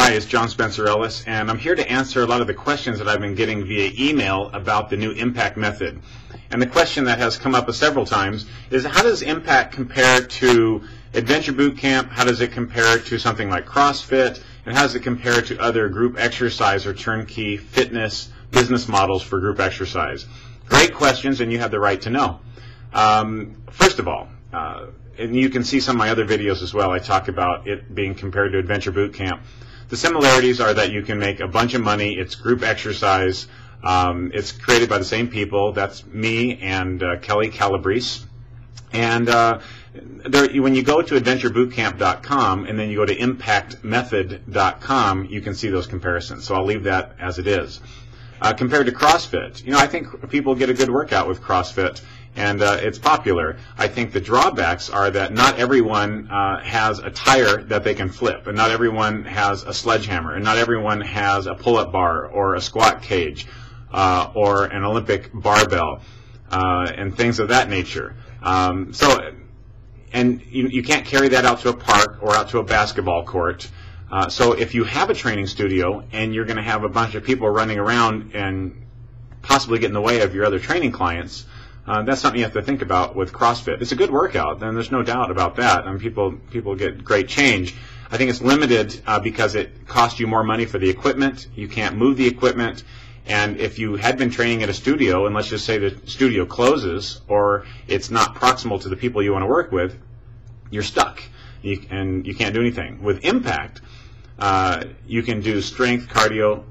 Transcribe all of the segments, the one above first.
Hi, it's John Spencer Ellis, and I'm here to answer a lot of the questions that I've been getting via email about the new IMPACT method. And the question that has come up several times is, how does IMPACT compare to Adventure Boot Camp? How does it compare to something like CrossFit? And how does it compare to other group exercise or turnkey fitness business models for group exercise? Great questions, and you have the right to know. First of all, and you can see some of my other videos as well, I talk about it being compared to Adventure Boot Camp. The similarities are that you can make a bunch of money. It's group exercise. It's created by the same people. That's me and Kelly Calabrese. And when you go to adventurebootcamp.com and then you go to impactmethod.com, you can see those comparisons. So I'll leave that as it is. Compared to CrossFit, I think people get a good workout with CrossFit, and it's popular. I think the drawbacks are that not everyone has a tire that they can flip, and not everyone has a sledgehammer, and not everyone has a pull-up bar or a squat cage or an Olympic barbell and things of that nature. And you can't carry that out to a park or out to a basketball court. So if you have a training studio and you're going to have a bunch of people running around and possibly get in the way of your other training clients, that's something you have to think about with CrossFit. It's a good workout, and there's no doubt about that. And people get great change. I think it's limited because it costs you more money for the equipment. You can't move the equipment. And if you had been training at a studio, and let's just say the studio closes or it's not proximal to the people you want to work with, you're stuck. And you can't do anything. With IMPACT, you can do strength, cardio,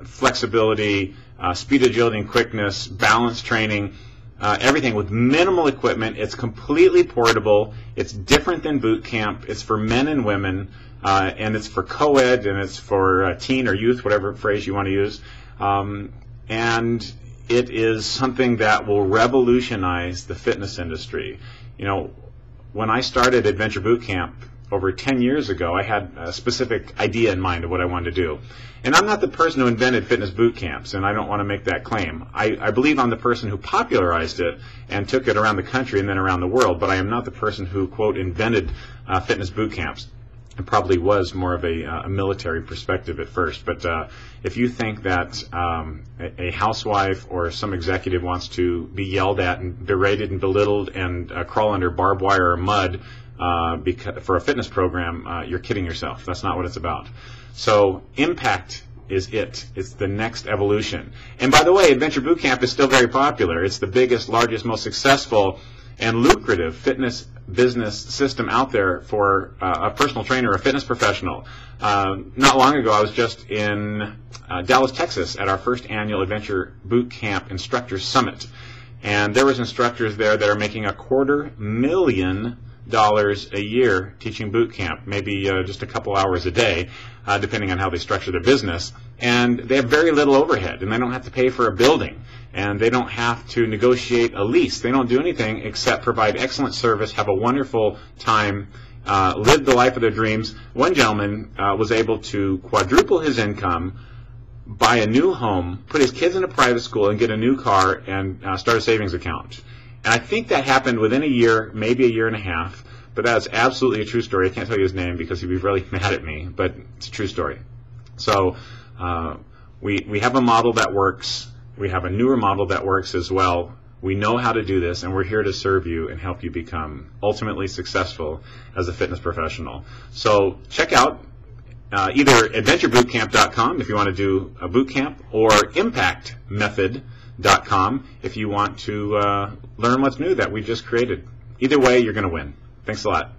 flexibility, speed, agility, and quickness, balance training, everything with minimal equipment. It's completely portable. It's different than boot camp. It's for men and women, and it's for co-ed, and it's for teen or youth, whatever phrase you want to use. And it is something that will revolutionize the fitness industry. When I started Adventure Boot Camp over 10 years ago, I had a specific idea in mind of what I wanted to do. And I'm not the person who invented fitness boot camps, and I don't want to make that claim. I believe I'm the person who popularized it and took it around the country and then around the world, but I am not the person who, quote, invented fitness boot camps. It probably was more of a military perspective at first. But if you think that a housewife or some executive wants to be yelled at and berated and belittled and crawl under barbed wire or mud for a fitness program, you're kidding yourself. That's not what it's about. So IMPACT is it. It's the next evolution. And by the way, Adventure Boot Camp is still very popular. It's the biggest, largest, most successful and lucrative fitness business system out there for a personal trainer or a fitness professional. Not long ago, I was just in Dallas, Texas at our first annual Adventure Boot Camp Instructors Summit. And there was instructors there that are making $250,000 a year teaching boot camp, maybe just a couple hours a day, depending on how they structure their business. And they have very little overhead, and they don't have to pay for a building, and they don't have to negotiate a lease. They don't do anything except provide excellent service, have a wonderful time, live the life of their dreams. One gentleman was able to quadruple his income, buy a new home, put his kids in a private school, and get a new car and start a savings account. And I think that happened within a year, maybe a year and a half, but that's absolutely a true story. I can't tell you his name because he'd be really mad at me, but it's a true story. So we have a model that works. We have a newer model that works as well. We know how to do this, and we're here to serve you and help you become ultimately successful as a fitness professional. So check out either adventurebootcamp.com if you want to do a boot camp, or impactmethod.com if you want to learn what's new that we just created. Either way, you're going to win. Thanks a lot.